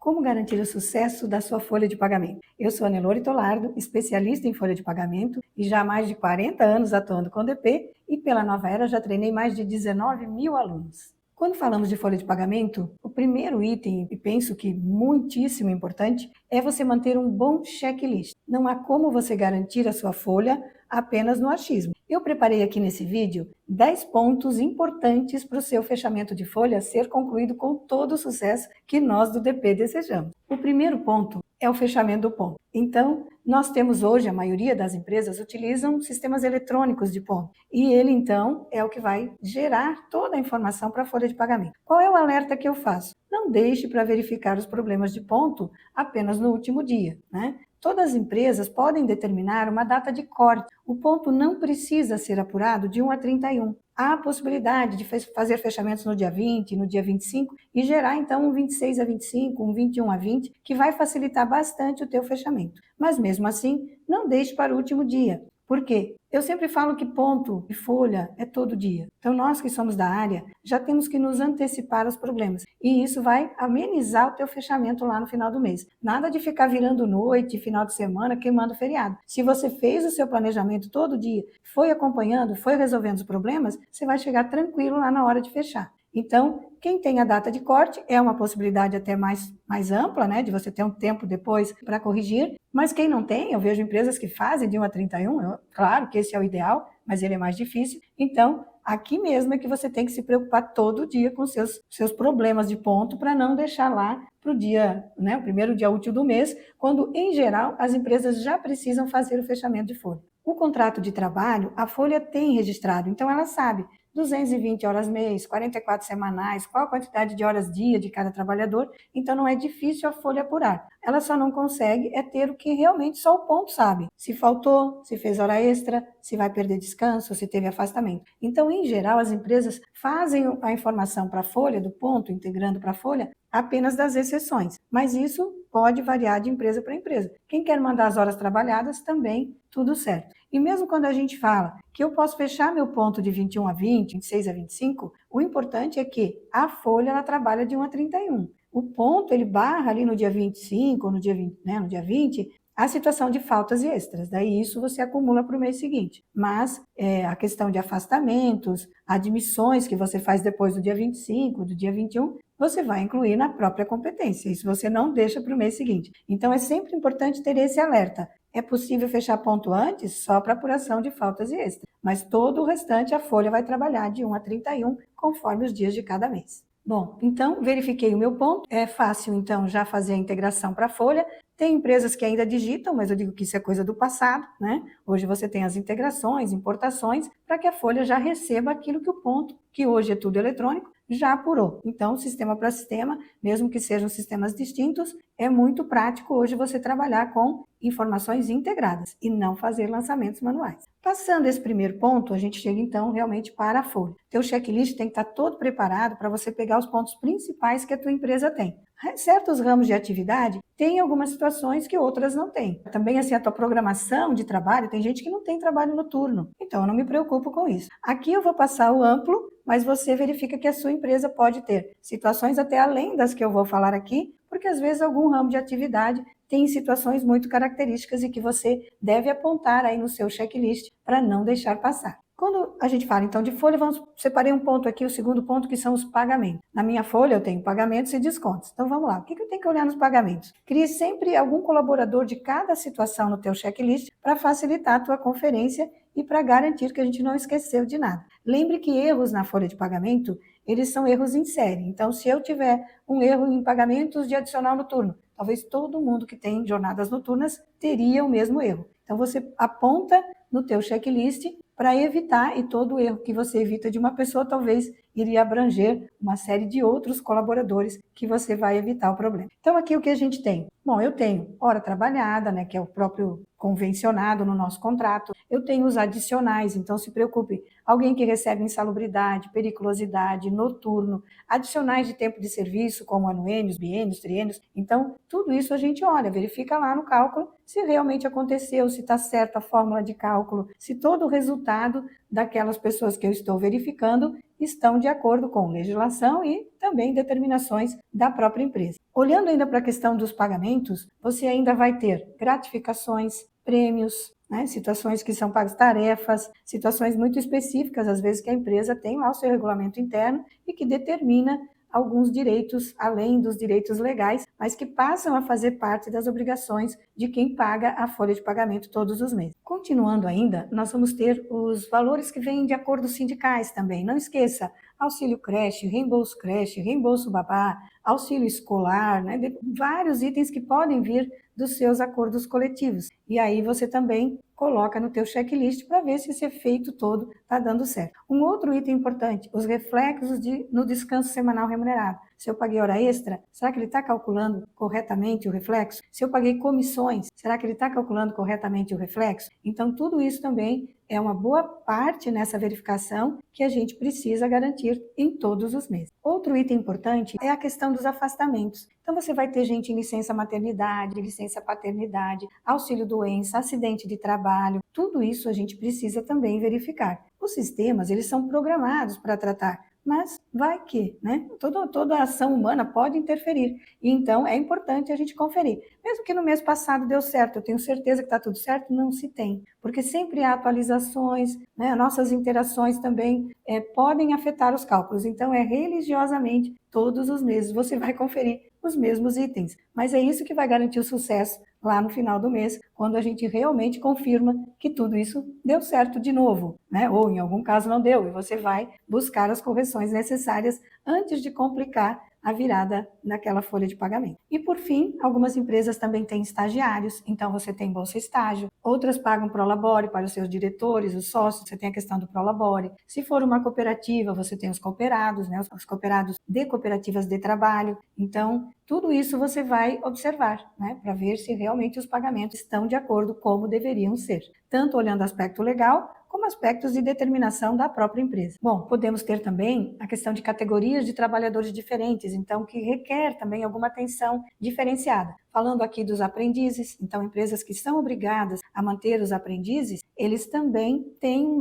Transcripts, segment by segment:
Como garantir o sucesso da sua folha de pagamento? Eu sou a Nelore Tolardo, especialista em folha de pagamento e já há mais de 40 anos atuando com DP e pela Nova Era já treinei mais de 19 mil alunos. Quando falamos de folha de pagamento, o primeiro item, e penso que muitíssimo importante, é você manter um bom checklist. Não há como você garantir a sua folha apenas no achismo. Eu preparei aqui nesse vídeo 10 pontos importantes para o seu fechamento de folha ser concluído com todo o sucesso que nós do DP desejamos. O primeiro ponto é o fechamento do ponto. Então, nós temos hoje, a maioria das empresas utilizam sistemas eletrônicos de ponto. E ele, então, é o que vai gerar toda a informação para a folha de pagamento. Qual é o alerta que eu faço? Não deixe para verificar os problemas de ponto apenas no último dia, né? Todas as empresas podem determinar uma data de corte. O ponto não precisa ser apurado de 1 a 31. Há a possibilidade de fazer fechamentos no dia 20, no dia 25 e gerar então um 26 a 25, um 21 a 20, que vai facilitar bastante o teu fechamento. Mas mesmo assim, não deixe para o último dia. Por quê? Eu sempre falo que ponto e folha é todo dia. Então, nós que somos da área, já temos que nos antecipar aos problemas. E isso vai amenizar o teu fechamento lá no final do mês. Nada de ficar virando noite, final de semana, queimando feriado. Se você fez o seu planejamento todo dia, foi acompanhando, foi resolvendo os problemas, você vai chegar tranquilo lá na hora de fechar. Então, quem tem a data de corte é uma possibilidade até mais ampla, né, de você ter um tempo depois para corrigir, mas quem não tem, eu vejo empresas que fazem de 1 a 31, claro que esse é o ideal, mas ele é mais difícil, então aqui mesmo é que você tem que se preocupar todo dia com seus problemas de ponto para não deixar lá para o dia, né, o primeiro dia útil do mês, quando em geral as empresas já precisam fazer o fechamento de folha. O contrato de trabalho, a folha tem registrado, então ela sabe 220 horas mês, 44 semanais, qual a quantidade de horas dia de cada trabalhador, então não é difícil a folha apurar. Ela só não consegue ter o que realmente só o ponto sabe. Se faltou, se fez hora extra, se vai perder descanso, se teve afastamento. Então, em geral, as empresas fazem a informação para a folha, do ponto, integrando para a folha, apenas das exceções. Mas isso pode variar de empresa para empresa. Quem quer mandar as horas trabalhadas, também tudo certo. E mesmo quando a gente fala que eu posso fechar meu ponto de 21 a 20, 26 a 25, o importante é que a folha ela trabalha de 1 a 31. O ponto ele barra ali no dia 25 ou no dia 20, né, no dia 20, a situação de faltas e extras. Daí isso você acumula para o mês seguinte. Mas a questão de afastamentos, admissões que você faz depois do dia 25, do dia 21, você vai incluir na própria competência. Isso você não deixa para o mês seguinte. Então é sempre importante ter esse alerta. É possível fechar ponto antes só para apuração de faltas e extras, mas todo o restante a folha vai trabalhar de 1 a 31, conforme os dias de cada mês. Bom, então verifiquei o meu ponto, é fácil então já fazer a integração para a folha. Tem empresas que ainda digitam, mas eu digo que isso é coisa do passado, né? Hoje você tem as integrações, importações, para que a folha já receba aquilo que o ponto, que hoje é tudo eletrônico, já apurou. Então, sistema para sistema, mesmo que sejam sistemas distintos, é muito prático hoje você trabalhar com informações integradas e não fazer lançamentos manuais. Passando esse primeiro ponto, a gente chega então realmente para a folha. Teu checklist tem que estar todo preparado para você pegar os pontos principais que a tua empresa tem. Certos ramos de atividade têm algumas situações que outras não têm. Também assim a tua programação de trabalho, tem gente que não tem trabalho noturno, então eu não me preocupo com isso. Aqui eu vou passar o amplo, mas você verifica que a sua empresa pode ter situações até além das que eu vou falar aqui, porque às vezes algum ramo de atividade tem situações muito características e que você deve apontar aí no seu checklist para não deixar passar. Quando a gente fala então de folha, separei um ponto aqui, o segundo ponto, que são os pagamentos. Na minha folha eu tenho pagamentos e descontos. Então vamos lá, o que eu tenho que olhar nos pagamentos? Crie sempre algum colaborador de cada situação no teu checklist para facilitar a tua conferência e para garantir que a gente não esqueceu de nada. Lembre que erros na folha de pagamento, eles são erros em série. Então, se eu tiver um erro em pagamentos de adicional noturno, talvez todo mundo que tem jornadas noturnas teria o mesmo erro. Então, você aponta no teu checklist para evitar, e todo erro que você evita de uma pessoa, talvez iria abranger uma série de outros colaboradores que você vai evitar o problema. Então, aqui o que a gente tem? Bom, eu tenho hora trabalhada, né, que é o próprio convencionado no nosso contrato. Eu tenho os adicionais, então se preocupe. Alguém que recebe insalubridade, periculosidade, noturno, adicionais de tempo de serviço, como anuênios, biênios, triênios. Então, tudo isso a gente olha, verifica lá no cálculo se realmente aconteceu, se está certa a fórmula de cálculo, se todo o resultado daquelas pessoas que eu estou verificando estão de acordo com legislação e também determinações da própria empresa. Olhando ainda para a questão dos pagamentos, você ainda vai ter gratificações, prêmios, né, situações que são pagas, tarefas, situações muito específicas, às vezes que a empresa tem lá o seu regulamento interno e que determina alguns direitos além dos direitos legais, mas que passam a fazer parte das obrigações de quem paga a folha de pagamento todos os meses. Continuando ainda, nós vamos ter os valores que vêm de acordos sindicais também. Não esqueça, auxílio creche, reembolso babá, auxílio escolar, né? Vários itens que podem vir dos seus acordos coletivos. E aí você também coloca no teu checklist para ver se esse efeito todo está dando certo. Um outro item importante, os reflexos no descanso semanal remunerado. Se eu paguei hora extra, será que ele está calculando corretamente o reflexo? Se eu paguei comissões, será que ele está calculando corretamente o reflexo? Então, tudo isso também é uma boa parte nessa verificação que a gente precisa garantir em todos os meses. Outro item importante é a questão dos afastamentos. Então, você vai ter gente em licença maternidade, licença paternidade, auxílio doença, acidente de trabalho. Tudo isso a gente precisa também verificar. Os sistemas, eles são programados para tratar, mas vai que, né? Toda ação humana pode interferir. E então é importante a gente conferir. Mesmo que no mês passado deu certo, eu tenho certeza que está tudo certo, não se tem. Porque sempre há atualizações, né? Nossas interações também podem afetar os cálculos. Então é religiosamente, todos os meses, você vai conferir os mesmos itens. Mas é isso que vai garantir o sucesso lá no final do mês, quando a gente realmente confirma que tudo isso deu certo de novo, né? Ou em algum caso não deu, e você vai buscar as correções necessárias antes de complicar a virada naquela folha de pagamento. E por fim, algumas empresas também têm estagiários, então você tem bolsa estágio, outras pagam Prolabore para os seus diretores, os sócios, você tem a questão do Prolabore. Se for uma cooperativa, você tem os cooperados, né? Os cooperados de cooperativas de trabalho. Então, tudo isso você vai observar, né? Para ver se realmente os pagamentos estão de acordo como deveriam ser, tanto olhando o aspecto legal, como aspectos de determinação da própria empresa. Bom, podemos ter também a questão de categorias de trabalhadores diferentes, então que requer também alguma atenção diferenciada. Falando aqui dos aprendizes, então empresas que são obrigadas a manter os aprendizes, eles também têm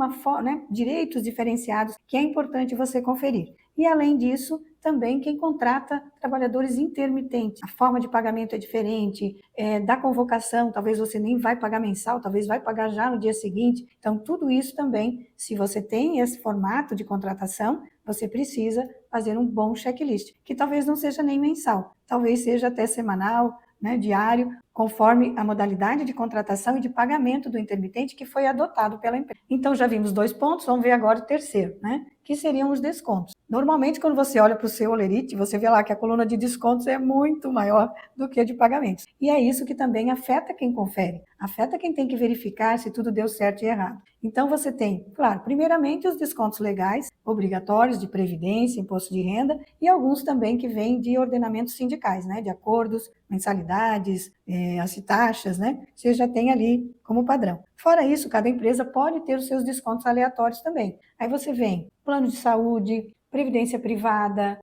direitos diferenciados que é importante você conferir. E além disso, também quem contrata trabalhadores intermitentes. A forma de pagamento é diferente, da convocação, talvez você nem vai pagar mensal, talvez vai pagar já no dia seguinte. Então, tudo isso também, se você tem esse formato de contratação, você precisa fazer um bom checklist, que talvez não seja nem mensal, talvez seja até semanal, né, diário, conforme a modalidade de contratação e de pagamento do intermitente que foi adotado pela empresa. Então, já vimos 2 pontos, vamos ver agora o terceiro, né, que seriam os descontos. Normalmente, quando você olha para o seu Olerite, você vê lá que a coluna de descontos é muito maior do que a de pagamentos. E é isso que também afeta quem confere, afeta quem tem que verificar se tudo deu certo e errado. Então, você tem, claro, primeiramente os descontos legais, obrigatórios de previdência, imposto de renda, e alguns também que vêm de ordenamentos sindicais, né, de acordos, mensalidades, as taxas, né, você já tem ali como padrão. Fora isso, cada empresa pode ter os seus descontos aleatórios também. Aí você vem plano de saúde, previdência privada,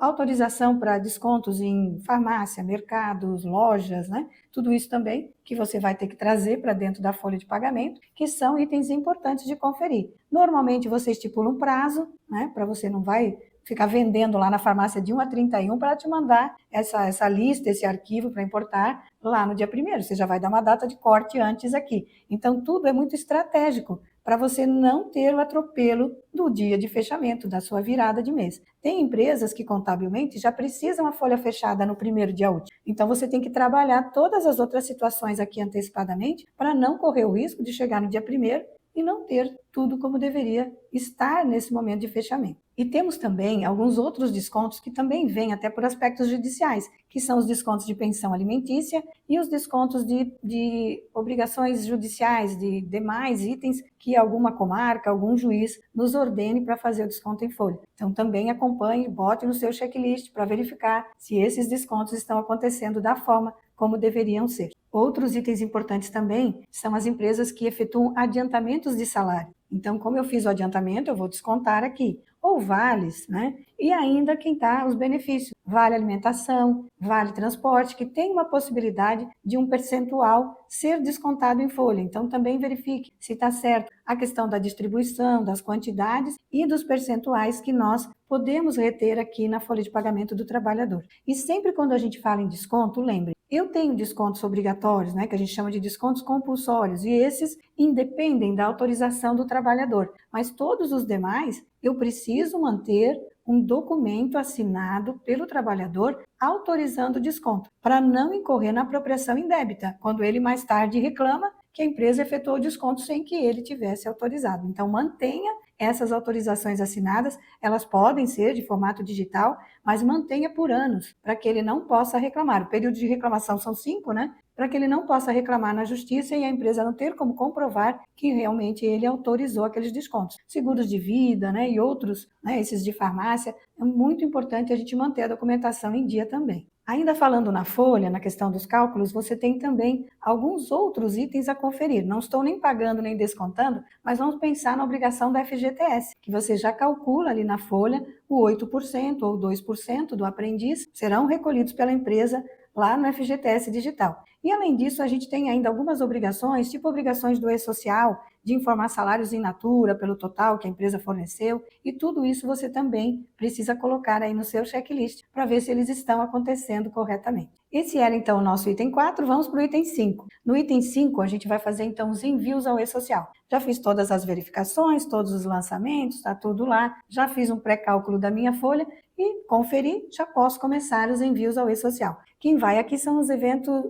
autorização para descontos em farmácia, mercados, lojas, né? Tudo isso também que você vai ter que trazer para dentro da folha de pagamento, que são itens importantes de conferir. Normalmente você estipula um prazo, né? Para você não vai ficar vendendo lá na farmácia de 1 a 31 para te mandar essa lista, esse arquivo para importar lá no dia 1º. Você já vai dar uma data de corte antes aqui. Então, tudo é muito estratégico para você não ter o atropelo do dia de fechamento, da sua virada de mês. Tem empresas que contabilmente já precisam a folha fechada no 1º dia útil. Então, você tem que trabalhar todas as outras situações aqui antecipadamente para não correr o risco de chegar no dia 1º e não ter tudo como deveria estar nesse momento de fechamento. E temos também alguns outros descontos que também vêm até por aspectos judiciais, que são os descontos de pensão alimentícia e os descontos de obrigações judiciais, de demais itens que alguma comarca, algum juiz nos ordene para fazer o desconto em folha. Então também acompanhe, bote no seu checklist para verificar se esses descontos estão acontecendo da forma como deveriam ser. Outros itens importantes também são as empresas que efetuam adiantamentos de salário. Então, como eu fiz o adiantamento, eu vou descontar aqui. ou vales, né? E ainda quem está os benefícios, vale alimentação, vale transporte, que tem uma possibilidade de um percentual ser descontado em folha. Então também verifique se está certo a questão da distribuição, das quantidades e dos percentuais que nós podemos reter aqui na folha de pagamento do trabalhador. E sempre quando a gente fala em desconto, lembre, eu tenho descontos obrigatórios, né, que a gente chama de descontos compulsórios, e esses independem da autorização do trabalhador, mas todos os demais eu preciso manter um documento assinado pelo trabalhador autorizando o desconto, para não incorrer na apropriação indébita, quando ele mais tarde reclama que a empresa efetuou o desconto sem que ele tivesse autorizado. Então, mantenha essas autorizações assinadas, elas podem ser de formato digital, mas mantenha por anos, para que ele não possa reclamar. O período de reclamação são 5, né? Para que ele não possa reclamar na justiça e a empresa não ter como comprovar que realmente ele autorizou aqueles descontos. Seguros de vida, né, e outros, né, esses de farmácia, é muito importante a gente manter a documentação em dia também. Ainda falando na folha, na questão dos cálculos, você tem também alguns outros itens a conferir. Não estou nem pagando nem descontando, mas vamos pensar na obrigação da FGTS, que você já calcula ali na folha o 8% ou 2% do aprendiz serão recolhidos pela empresa lá no FGTS Digital. E além disso, a gente tem ainda algumas obrigações, tipo obrigações do E-Social, de informar salários in natura pelo total que a empresa forneceu, e tudo isso você também precisa colocar aí no seu checklist para ver se eles estão acontecendo corretamente. Esse era então o nosso item 4, vamos para o item 5. No item 5, a gente vai fazer então os envios ao E-Social. Já fiz todas as verificações, todos os lançamentos, está tudo lá, já fiz um pré-cálculo da minha folha e conferi, já posso começar os envios ao E-Social. Quem vai aqui são os eventos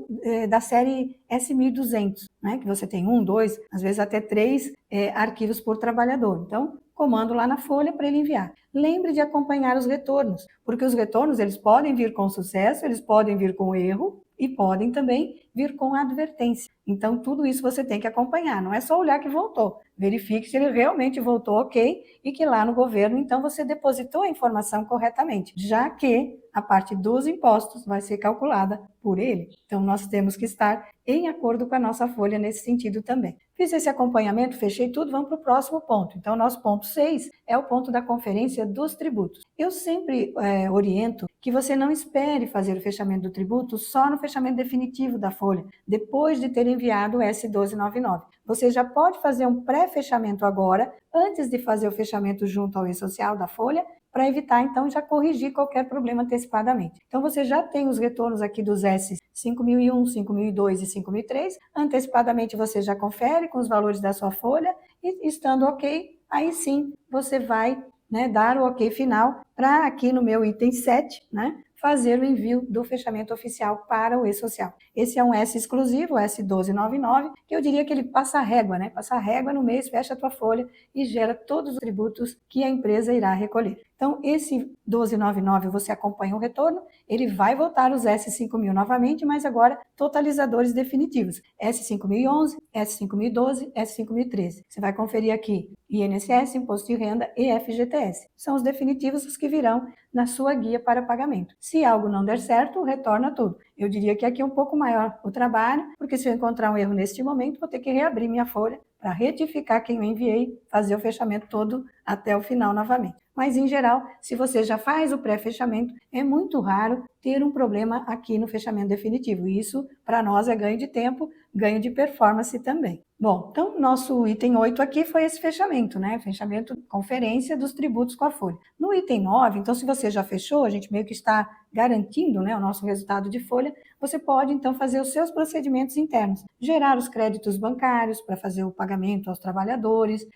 da série S1200, né? Que você tem 1, 2, às vezes até 3 arquivos por trabalhador. Então, comando lá na folha para ele enviar. Lembre de acompanhar os retornos, porque os retornos eles podem vir com sucesso, eles podem vir com erro e podem também vir com advertência. Então, tudo isso você tem que acompanhar, não é só olhar que voltou. Verifique se ele realmente voltou ok e que lá no governo, então, você depositou a informação corretamente, já que a parte dos impostos vai ser calculada por ele. Então, nós temos que estar em acordo com a nossa folha nesse sentido também. Fiz esse acompanhamento, fechei tudo, vamos para o próximo ponto. Então, nosso ponto 6 é o ponto da conferência dos tributos. Eu sempre oriento que você não espere fazer o fechamento do tributo só no fechamento definitivo da folha, depois de ter enviado o S1299. Você já pode fazer um pré-fechamento agora, antes de fazer o fechamento junto ao E-Social da folha, para evitar, então, já corrigir qualquer problema antecipadamente. Então, você já tem os retornos aqui dos S 5001, 5002 e 5003. Antecipadamente, você já confere com os valores da sua folha e, estando ok, aí sim você vai, né, dar o ok final para aqui no meu item 7, né, fazer o envio do fechamento oficial para o E-Social. Esse é um S exclusivo, o S1299, que eu diria que ele passa a régua, né? Passa a régua no mês, fecha a tua folha e gera todos os tributos que a empresa irá recolher. Então, esse 1299 você acompanha o retorno, ele vai voltar os S5000 novamente, mas agora totalizadores definitivos. S5011, S5012, S5013. Você vai conferir aqui INSS, Imposto de Renda e FGTS. São os definitivos os que virão na sua guia para pagamento. Se algo não der certo, retorna tudo. Eu diria que aqui é um pouco maior o trabalho, porque se eu encontrar um erro neste momento, vou ter que reabrir minha folha para retificar quem eu enviei, fazer o fechamento todo até o final novamente. Mas, em geral, se você já faz o pré-fechamento, é muito raro ter um problema aqui no fechamento definitivo. E isso, para nós, é ganho de tempo, ganho de performance também. Bom, então, nosso item 8 aqui foi esse fechamento, né? Fechamento, conferência dos tributos com a folha. No item 9, então, se você já fechou, a gente meio que está garantindo, né, o nosso resultado de folha, você pode, então, fazer os seus procedimentos internos. Gerar os créditos bancários para fazer o pagamento aos trabalhadores,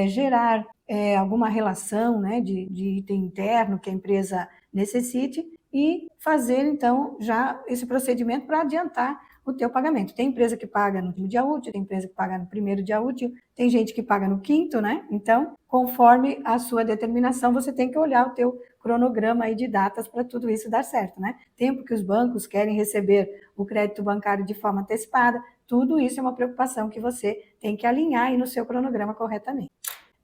gerar alguma relação, né, de item interno que a empresa necessite e fazer, então, já esse procedimento para adiantar o teu pagamento. Tem empresa que paga no último dia útil, tem empresa que paga no primeiro dia útil, tem gente que paga no quinto, né? Então, conforme a sua determinação, você tem que olhar o teu cronograma aí de datas para tudo isso dar certo, né? Tempo que os bancos querem receber o crédito bancário de forma antecipada, tudo isso é uma preocupação que você tem que alinhar aí no seu cronograma corretamente.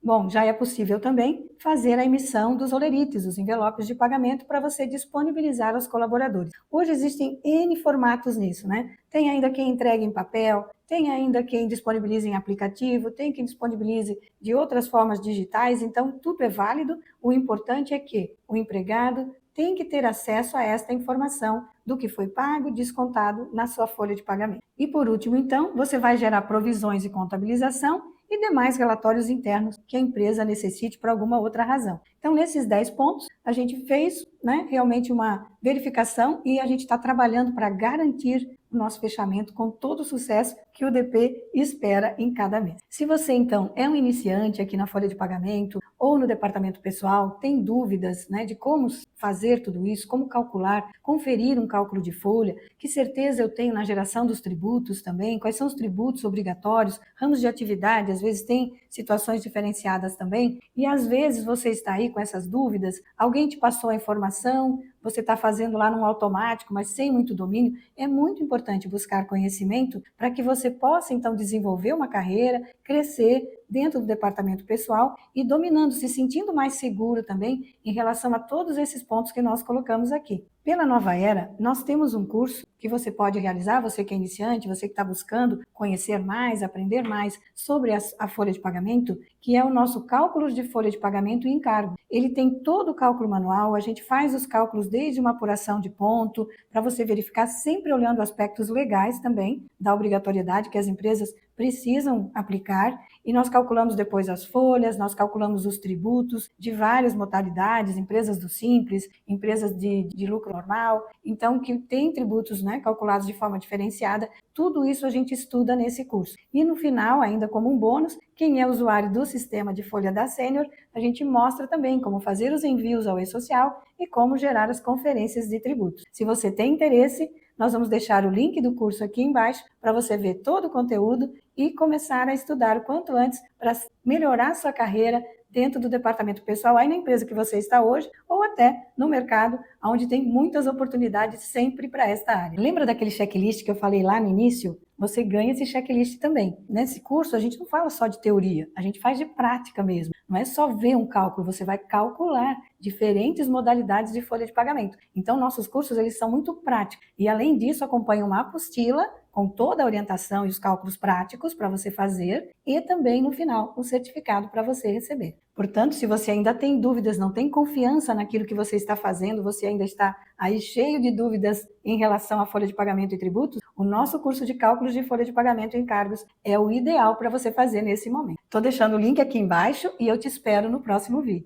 Bom, já é possível também fazer a emissão dos olerites, os envelopes de pagamento, para você disponibilizar aos colaboradores. Hoje existem N formatos nisso, né? Tem ainda quem entregue em papel, tem ainda quem disponibilize em aplicativo, tem quem disponibilize de outras formas digitais, então tudo é válido. O importante é que o empregado tem que ter acesso a esta informação do que foi pago, descontado na sua folha de pagamento. E por último, então, você vai gerar provisões e contabilização e demais relatórios internos que a empresa necessite por alguma outra razão. Então, nesses 10 pontos, a gente fez, né, realmente uma verificação e a gente está trabalhando para garantir o nosso fechamento com todo o sucesso que o DP espera em cada mês. Se você, então, é um iniciante aqui na folha de pagamento ou no departamento pessoal, tem dúvidas, né, de como fazer tudo isso, como calcular, conferir um cálculo de folha, que certeza eu tenho na geração dos tributos também, quais são os tributos obrigatórios, ramos de atividade, às vezes tem situações diferenciadas também, e às vezes você está aí com essas dúvidas, alguém te passou a informação, você está fazendo lá num automático, mas sem muito domínio, é muito importante buscar conhecimento para que você possa, então, desenvolver uma carreira, crescer dentro do departamento pessoal e dominando, se sentindo mais seguro também em relação a todos esses pontos que nós colocamos aqui. Pela Nova Era, nós temos um curso que você pode realizar, você que é iniciante, você que está buscando conhecer mais, aprender mais sobre a folha de pagamento, que é o nosso cálculo de folha de pagamento e encargo. Ele tem todo o cálculo manual, a gente faz os cálculos desde uma apuração de ponto, para você verificar sempre olhando aspectos legais também, da obrigatoriedade que as empresas precisam aplicar, e nós calculamos depois as folhas, nós calculamos os tributos de várias modalidades, empresas do Simples, empresas de lucro normal, então que tem tributos, né, calculados de forma diferenciada, tudo isso a gente estuda nesse curso. E no final, ainda como um bônus, quem é usuário do sistema de folha da Sênior, a gente mostra também como fazer os envios ao e-social e como gerar as conferências de tributos. Se você tem interesse, nós vamos deixar o link do curso aqui embaixo para você ver todo o conteúdo e começar a estudar o quanto antes para melhorar sua carreira dentro do departamento pessoal, aí na empresa que você está hoje, ou até no mercado, onde tem muitas oportunidades sempre para esta área. Lembra daquele checklist que eu falei lá no início? Você ganha esse checklist também. Nesse curso, a gente não fala só de teoria, a gente faz de prática mesmo. Não é só ver um cálculo, você vai calcular diferentes modalidades de folha de pagamento. Então, nossos cursos, eles são muito práticos. E, além disso, acompanha uma apostila com toda a orientação e os cálculos práticos para você fazer e também, no final, o certificado para você receber. Portanto, se você ainda tem dúvidas, não tem confiança naquilo que você está fazendo, você ainda está aí cheio de dúvidas em relação à folha de pagamento e tributos, o nosso curso de cálculos de folha de pagamento e encargos é o ideal para você fazer nesse momento. Estou deixando o link aqui embaixo e eu te espero no próximo vídeo.